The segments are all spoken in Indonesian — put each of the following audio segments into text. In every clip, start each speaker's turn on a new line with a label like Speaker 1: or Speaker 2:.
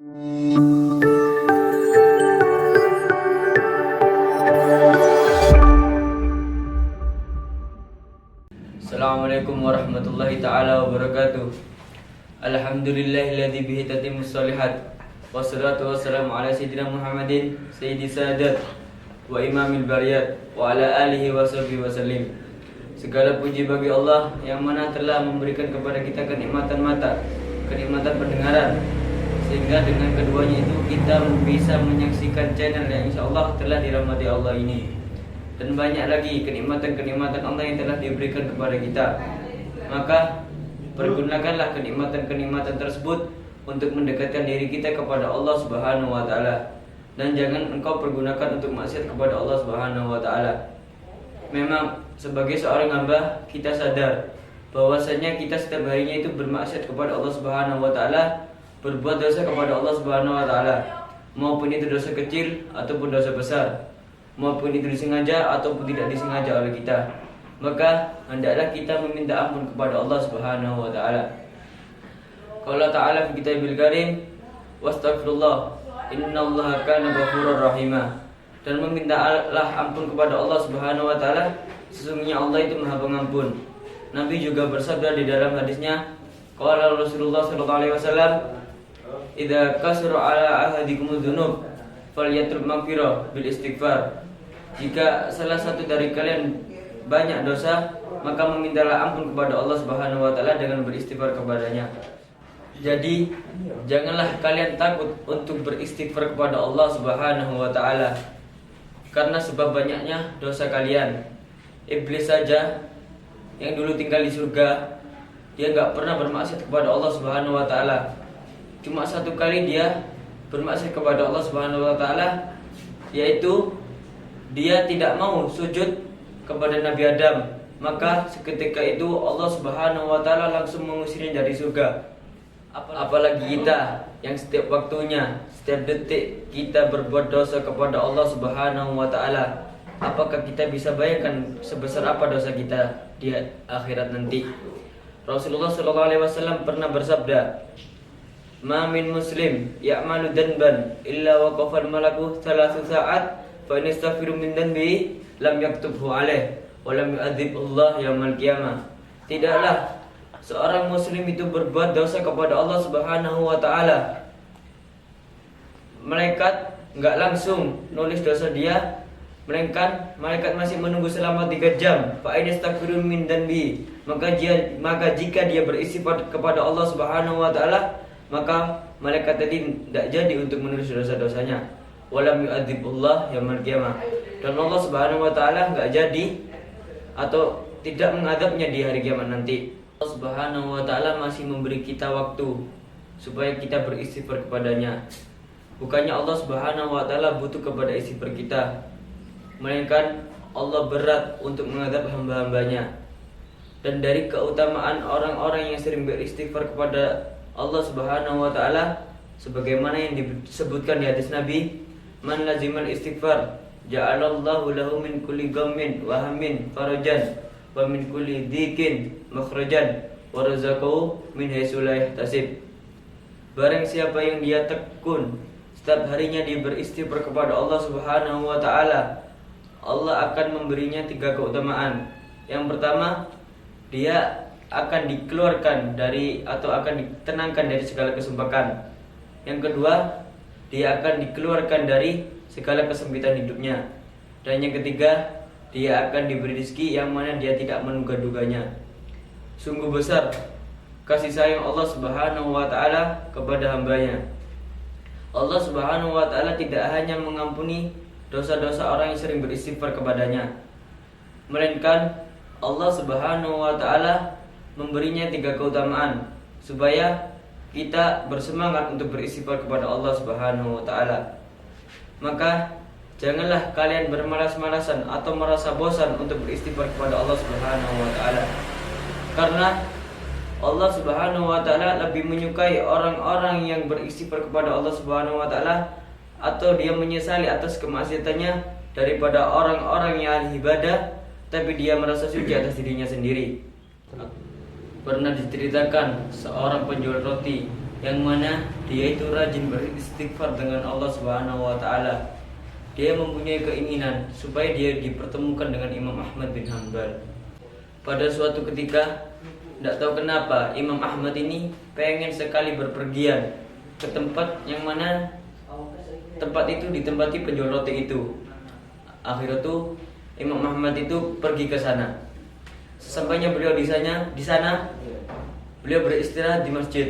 Speaker 1: Assalamualaikum warahmatullahi ta'ala wabarakatuh. Alhamdulillahilladzi bihi tatimmus shalihat. Wassalatu wassalamu ala sayyidina Muhammadin sayyidi sadat wa imamil bariyat wa ala alihi wa sahbihi wasallim. Segala puji bagi Allah yang mana telah memberikan kepada kita kenikmatan mata, kenikmatan pendengaran, sehingga dengan keduanya itu kita bisa menyaksikan channel yang insyaallah telah dirahmati Allah ini. Dan banyak lagi kenikmatan-kenikmatan Allah yang telah diberikan kepada kita. Maka pergunakanlah kenikmatan-kenikmatan tersebut untuk mendekatkan diri kita kepada Allah Subhanahu wa taala, dan jangan engkau pergunakan untuk maksiat kepada Allah Subhanahu wa taala. Memang sebagai seorang hamba kita sadar bahwasanya kita setiap harinya itu bermaksiat kepada Allah Subhanahu wa taala, berbuat dosa kepada Allah Subhanahu wa taala, maupun itu dosa kecil ataupun dosa besar, maupun itu disengaja ataupun tidak disengaja oleh kita. Maka hendaklah kita meminta ampun kepada Allah Subhanahu wa taala. Qala ta'ala fi kitabil karim, wastaghfirullah innallaha kana ghafurur rahima. Dan memintalah ampun kepada Allah Subhanahu wa taala, sesungguhnya Allah itu Maha Pengampun. Nabi juga bersabda di dalam hadisnya, qala Rasulullah sallallahu alaihi wasallam, idza kasara ala ahadikumudz dzunub falyatrub maghfirah bil istighfar. Jika salah satu dari kalian banyak dosa, maka memintalah ampun kepada Allah Subhanahu wa taala dengan beristighfar kepadanya. Jadi janganlah kalian takut untuk beristighfar kepada Allah Subhanahu wa taala, karena sebab banyaknya dosa kalian. Iblis saja yang dulu tinggal di surga, dia enggak pernah bermaksiat kepada Allah Subhanahu wa taala. Cuma satu kali dia bermaksiat kepada Allah Subhanahu wa taala, yaitu dia tidak mau sujud kepada Nabi Adam. Maka seketika itu Allah Subhanahu wa taala langsung mengusirnya dari surga. Apalagi kita yang setiap waktunya, setiap detik kita berbuat dosa kepada Allah Subhanahu wa taala. Apakah kita bisa bayangkan sebesar apa dosa kita di akhirat nanti? Rasulullah sallallahu alaihi wasallam pernah bersabda, "Ma min muslim ya'malu danban illa waqafa al-malaku 3 sa'at fa in istaghfiru min danbi lam yaktubhu alaih wa lam yu'adzib Allah yaumil qiyamah." Tidaklah seorang muslim itu berbuat dosa kepada Allah Subhanahu wa taala, malaikat enggak langsung nulis dosa dia, melainkan malaikat masih menunggu selama 3 jam. Fa in istaghfiru min danbi, maka jika dia beristighfar kepada Allah Subhanahu wa taala, maka malaikat tadi tidak jadi untuk menulis dosa-dosanya. Walam yu'adzibullah yaumil qiyamah. Dan Allah Subhanahu wa taala enggak jadi atau tidak mengadabnya di hari kiamat nanti. Allah Subhanahu wa taala masih memberi kita waktu supaya kita beristighfar kepadanya. Bukannya Allah Subhanahu wa taala butuh kepada istighfar kita, melainkan Allah berat untuk mengadab hamba-hambanya. Dan dari keutamaan orang-orang yang sering beristighfar kepada Allah Subhanahu wa taala, sebagaimana yang disebutkan di hadis Nabi, man lazimal istighfar ja'alallahu lahu min kulli ghammin wa hammin farajan wa min kulli dhikin makhrajan wa razaqahu min haitsu la yahtasib. Barang siapa yang dia tekun setiap harinya dia beristighfar kepada Allah Subhanahu wa taala, Allah akan memberinya 3 keutamaan. Yang pertama, dia akan dikeluarkan dari atau akan ditenangkan dari segala kesempakan. Yang kedua, dia akan dikeluarkan dari segala kesempitan hidupnya. Dan yang ketiga, dia akan diberi rezeki yang mana dia tidak menduga-duganya. Sungguh besar kasih sayang Allah Subhanahu wa taala kepada hambanya. Allah Subhanahu wa taala tidak hanya mengampuni dosa-dosa orang yang sering beristighfar kepadanya, melainkan Allah Subhanahu wa taala memberinya 3 keutamaan supaya kita bersemangat untuk beristighfar kepada Allah Subhanahu wa taala. Maka janganlah kalian bermalas-malasan atau merasa bosan untuk beristighfar kepada Allah Subhanahu wa taala. Karena Allah Subhanahu wa taala lebih menyukai orang-orang yang beristighfar kepada Allah Subhanahu wa taala atau dia menyesali atas kemaksiatannya daripada orang-orang yang ahli ibadah tapi dia merasa suci atas dirinya sendiri. Pernah diceritakan seorang penjual roti yang mana dia itu rajin beristighfar dengan Allah Subhanahu wa taala. Dia mempunyai keinginan supaya dia dipertemukan dengan Imam Ahmad bin Hanbal. Pada suatu ketika, tidak tahu kenapa Imam Ahmad ini pengen sekali berpergian ke tempat yang mana tempat itu ditempati penjual roti itu. Akhirnya tuh Imam Ahmad itu pergi ke sana. Sesampainya beliau di sana beliau beristirahat di masjid.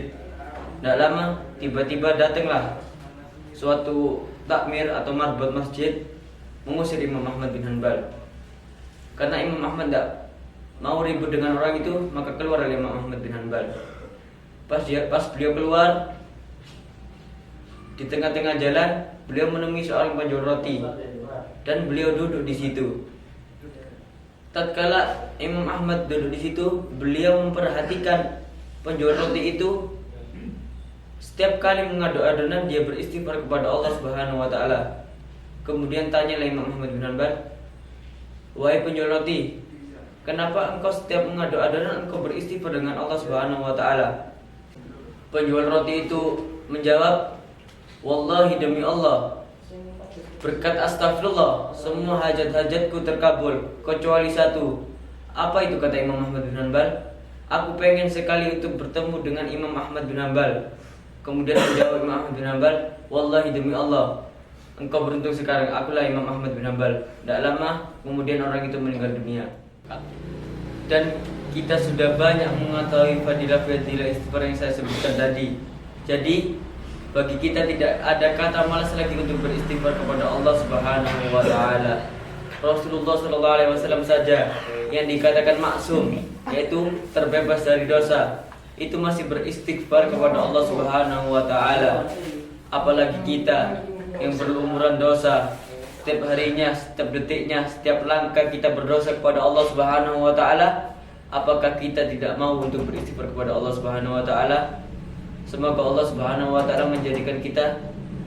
Speaker 1: Tidak lama tiba-tiba datanglah suatu takmir atau marbot masjid mengusir Imam Ahmad bin Hanbal. Karena Imam Ahmad tidak mau ribut dengan orang itu, maka keluar Imam Ahmad bin Hanbal. Pas beliau keluar, di tengah-tengah jalan beliau menemui seorang penjual roti dan beliau duduk di situ. Tatkala Imam Ahmad duduk di situ, beliau memperhatikan penjual roti itu. Setiap kali mengadu adonan dia beristighfar kepada Allah Subhanahu wa taala. Kemudian tanyalah Imam Ahmad bin Hanbal, "Wahai penjual roti, kenapa engkau setiap mengadu adonan engkau beristighfar dengan Allah Subhanahu wa taala?" Penjual roti itu menjawab, "Wallahi demi Allah, berkat astagfirullah, semua hajat-hajatku terkabul kecuali satu." Apa itu, kata Imam Ahmad bin Hanbal? "Aku pengen sekali untuk bertemu dengan Imam Ahmad bin Hanbal." Kemudian menjawab Imam Ahmad bin Hanbal, "Wallahi demi Allah, engkau beruntung sekarang, akulah Imam Ahmad bin Hanbal." Tidak lama kemudian orang itu meninggal dunia. Dan kita sudah banyak mengetahui fadilah-fadilah istighfar yang saya sebutkan tadi. Jadi bagi kita tidak ada kata malas lagi untuk beristighfar kepada Allah Subhanahu wa taala. Rasulullah sallallahu alaihi wasallam saja yang dikatakan maksum, yaitu terbebas dari dosa, itu masih beristighfar kepada Allah Subhanahu wa taala. Apalagi kita yang berlumuran dosa, setiap harinya, setiap detiknya, setiap langkah kita berdosa kepada Allah Subhanahu wa taala. Apakah kita tidak mau untuk beristighfar kepada Allah Subhanahu wa taala? Semoga Allah Subhanahu wa taala menjadikan kita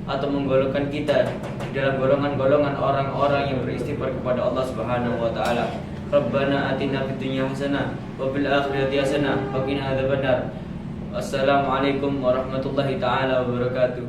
Speaker 1: atau menggolongkan kita di dalam golongan-golongan orang-orang yang beristighfar kepada Allah Subhanahu wa taala. Rabbana atina fid dunya hasanah wa fil akhirati hasanah wa qina adzabannar. Wassalamualaikum warahmatullahi taala wabarakatuh.